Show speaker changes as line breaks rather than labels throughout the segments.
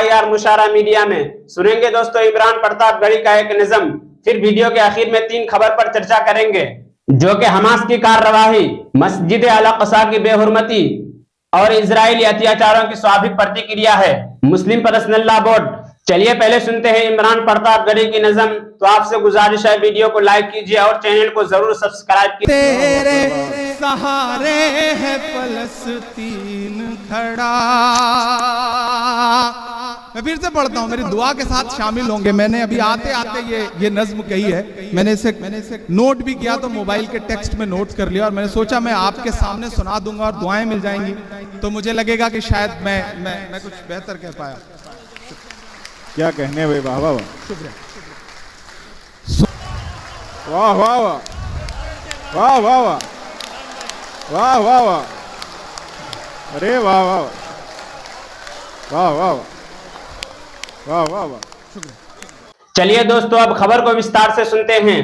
यार मुशारा मीडिया में सुनेंगे दोस्तों इमरान प्रतापगढ़ी का एक निज़म। फिर वीडियो के आखिर में 3 खबर पर चर्चा करेंगे जो कि हमास की कार्रवाई, मस्जिद अल-अक़सा की बेहुरमती और इजरायली अत्याचारों की स्वाभाविक प्रतिक्रिया है। Muslim Personal Law board. चलिए पहले सुनते हैं इमरान प्रतापगढ़ी की नज़म। तो आपसे गुजारिश है वीडियो को लाइक कीजिए और चैनल को जरूर सब्सक्राइब कीजिए।
तेरे सहारे है फलस्तीन खड़ा। मैं फिर से पढ़ता हूँ, मेरी दुआ के साथ शामिल होंगे। मैंने अभी आते आते ये नज्म कही है, मैंने इसे नोट भी किया, तो मोबाइल के टेक्स्ट में नोट कर लिया और मैंने सोचा मैं आपके सामने सुना दूंगा और दुआएं मिल जाएंगी, तो मुझे लगेगा कि शायद मैं कुछ बेहतर कह पाया।
क्या कहने भाई, वाह वाह
शुक्रिया।
वाह वाह वाह वाह वाह वाह वाह वाह वाह, अरे वाह वाह वाह वाह वाह वाह वाह।
चलिए दोस्तों अब खबर को विस्तार से सुनते हैं।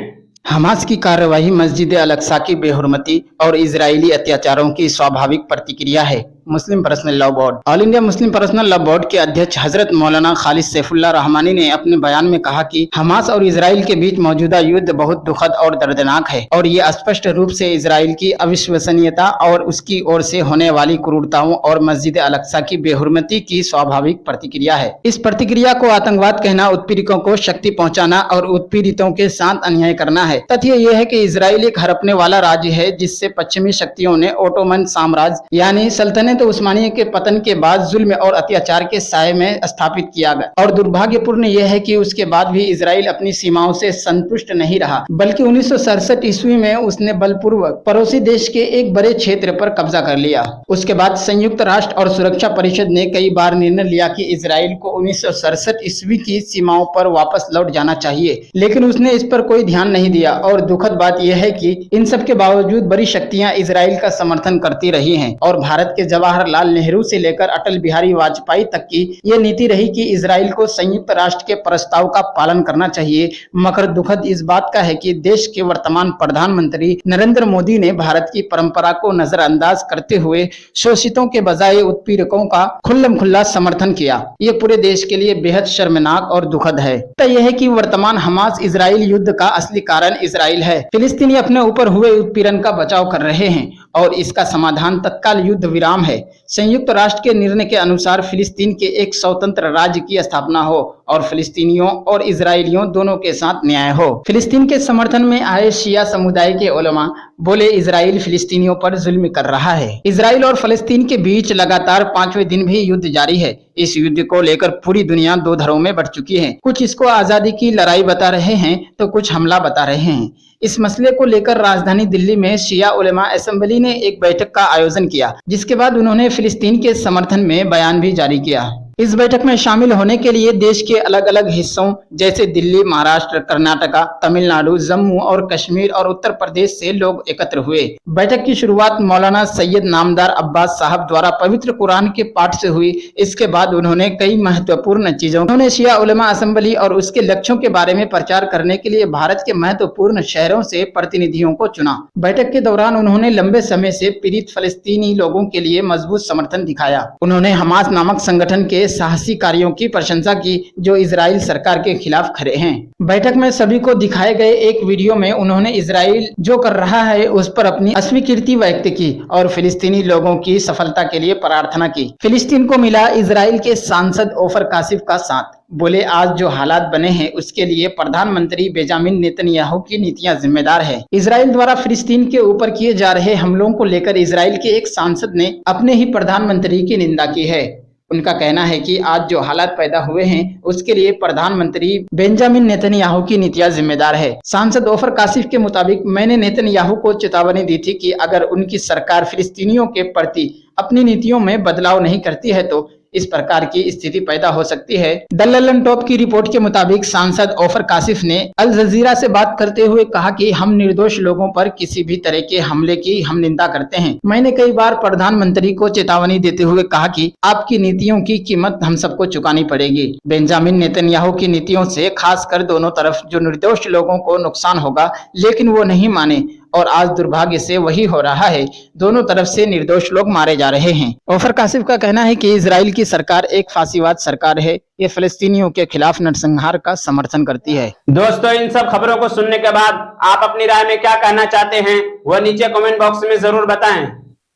हमास की कार्रवाई मस्जिद अल-अक़सा की बेहुरमती और इजरायली अत्याचारों की स्वाभाविक प्रतिक्रिया है। Muslim Personal Law Board. All India Muslim Personal Law Board के अध्यक्ष हजरत मौलाना खालिद सैफुल्लाह रहमानी ने अपने बयान में कहा कि हमास और इजराइल के बीच मौजूदा युद्ध बहुत दुखद और दर्दनाक है और ये स्पष्ट रूप से इजराइल की अविश्वसनीयता और उसकी ओर से होने वाली क्रूरताओं और मस्जिद अल-अक़सा की बेहुरमती की स्वाभाविक प्रतिक्रिया है। इस प्रतिक्रिया को आतंकवाद कहना, उत्पीड़कों को शक्ति पहुँचाना और उत्पीड़ितों के साथ अन्याय करना है। तथ्य यह है कि इजराइल एक हड़पने वाला राज्य है जिससे पश्चिमी शक्तियों ने ओटोमन साम्राज्य यानी सल्तनत उस्मानिया के पतन के बाद जुल्म और अत्याचार के साये में स्थापित किया गया। और दुर्भाग्यपूर्ण यह है कि उसके बाद भी इजराइल अपनी सीमाओं से संतुष्ट नहीं रहा, बल्कि 1967 ईस्वी में उसने बलपूर्वक पड़ोसी देश के एक बड़े क्षेत्र पर कब्जा कर लिया। उसके बाद संयुक्त राष्ट्र और सुरक्षा परिषद ने कई बार निर्णय लिया कि इजराइल को 1967 ईस्वी की सीमाओं पर वापस लौट जाना चाहिए, लेकिन उसने इस पर कोई ध्यान नहीं दिया। और दुखद बात यह है कि इन सब के बावजूद बड़ी शक्तियां इजराइल का समर्थन करती रही हैं और भारत के जवाहरलाल नेहरू से लेकर अटल बिहारी वाजपेयी तक की ये नीति रही कि इजराइल को संयुक्त राष्ट्र के प्रस्ताव का पालन करना चाहिए। मगर दुखद इस बात का है कि देश के वर्तमान प्रधानमंत्री नरेंद्र मोदी ने भारत की परंपरा को नजरअंदाज करते हुए शोषितों के बजाय उत्पीड़कों का खुल्लम खुल्ला समर्थन किया। ये पूरे देश के लिए बेहद शर्मनाक और दुखद है। तो यह है कि वर्तमान हमास इजराइल युद्ध का असली कारण इजराइल है। फिलिस्तीनी अपने ऊपर हुए उत्पीड़न का बचाव कर रहे हैं और इसका समाधान तत्काल युद्ध विराम है। संयुक्त राष्ट्र के निर्णय के अनुसार फिलिस्तीन के एक स्वतंत्र राज्य की स्थापना हो और फिलिस्तीनियों और इजरायलियों दोनों के साथ न्याय हो। फिलिस्तीन के समर्थन में आए शिया समुदाय के उलमा बोले इजराइल फिलिस्तीनियों पर जुल्म कर रहा है। इजराइल और फिलिस्तीन के बीच लगातार 5वें दिन भी युद्ध जारी है। इस युद्ध को लेकर पूरी दुनिया 2 धड़ों में बढ़ चुकी है। कुछ इसको आजादी की लड़ाई बता रहे हैं तो कुछ हमला बता रहे हैं। इस मसले को लेकर राजधानी दिल्ली में शिया उलेमा असेंबली ने एक बैठक का आयोजन किया, जिसके बाद उन्होंने फिलिस्तीन के समर्थन में बयान भी जारी किया। इस बैठक में शामिल होने के लिए देश के अलग अलग हिस्सों जैसे दिल्ली, महाराष्ट्र, कर्नाटका, तमिलनाडु, जम्मू और कश्मीर और उत्तर प्रदेश से लोग एकत्र हुए। बैठक की शुरुआत मौलाना सैयद नामदार अब्बास साहब द्वारा पवित्र कुरान के पाठ से हुई। इसके बाद उन्होंने कई महत्वपूर्ण चीजों उन्होंने शिया उलेमा असेंबली और उसके लक्ष्यों के बारे में प्रचार करने के लिए भारत के महत्वपूर्ण शहरों से प्रतिनिधियों को चुना। बैठक के दौरान उन्होंने लंबे समय से पीड़ित फलस्तीनी लोगों के लिए मजबूत समर्थन दिखाया। उन्होंने हमास नामक संगठन के साहसी कार्यों की प्रशंसा की जो इजराइल सरकार के खिलाफ खड़े हैं। बैठक में सभी को दिखाए गए एक वीडियो में उन्होंने इजराइल जो कर रहा है उस पर अपनी अस्वीकृति व्यक्त की और फिलिस्तीनी लोगों की सफलता के लिए प्रार्थना की। फिलिस्तीन को मिला इजराइल के सांसद ओफर कासिफ का साथ। बोले आज जो हालात बने हैं उसके लिए प्रधानमंत्री बेंजामिन नेतन्याहू की नीतियां जिम्मेदार है। इजराइल द्वारा फिलिस्तीन के ऊपर किए जा रहे हमलों को लेकर इजराइल के एक सांसद ने अपने ही प्रधानमंत्री की निंदा की है। उनका कहना है कि आज जो हालात पैदा हुए हैं उसके लिए प्रधानमंत्री बेंजामिन नेतन्याहू की नीतियां जिम्मेदार है। सांसद ओफर कासिफ के मुताबिक मैंने नेतन्याहू को चेतावनी दी थी कि अगर उनकी सरकार फिलिस्तीनियों के प्रति अपनी नीतियों में बदलाव नहीं करती है तो इस प्रकार की स्थिति पैदा हो सकती है। द लंदन टॉप की रिपोर्ट के मुताबिक सांसद ओफर कासिफ ने अल जजीरा से बात करते हुए कहा कि हम निर्दोष लोगों पर किसी भी तरह के हमले की हम निंदा करते हैं। मैंने कई बार प्रधानमंत्री को चेतावनी देते हुए कहा कि आपकी नीतियों की कीमत हम सबको चुकानी पड़ेगी। बेंजामिन नेतन्याहू की नीतियों से खासकर दोनों तरफ जो निर्दोष लोगों को नुकसान होगा, लेकिन वो नहीं माने और आज दुर्भाग्य से वही हो रहा है। दोनों तरफ से निर्दोष लोग मारे जा रहे हैं। ओफर कासिफ का कहना है कि इजराइल की सरकार एक फांसीवाद सरकार है, ये फलस्तीनियों के खिलाफ नरसंहार का समर्थन करती है।
दोस्तों, इन सब खबरों को सुनने के बाद आप अपनी राय में क्या कहना चाहते हैं वह नीचे कमेंट बॉक्स में जरूर बताएं।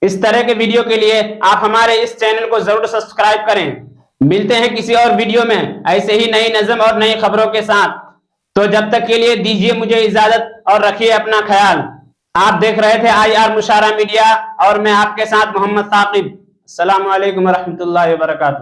इस तरह के वीडियो के लिए आप हमारे इस चैनल को जरूर सब्सक्राइब करें। मिलते हैं किसी और वीडियो में ऐसे ही नई नज़म और नई खबरों के साथ। तो जब तक के लिए दीजिए मुझे इजाजत और रखिए अपना ख्याल। आप देख रहे थे IR मुशारा मीडिया और मैं आपके साथ मोहम्मद साकिब। अस्सलामु अलैकुम व रहमतुल्लाहि व बरकातुहू।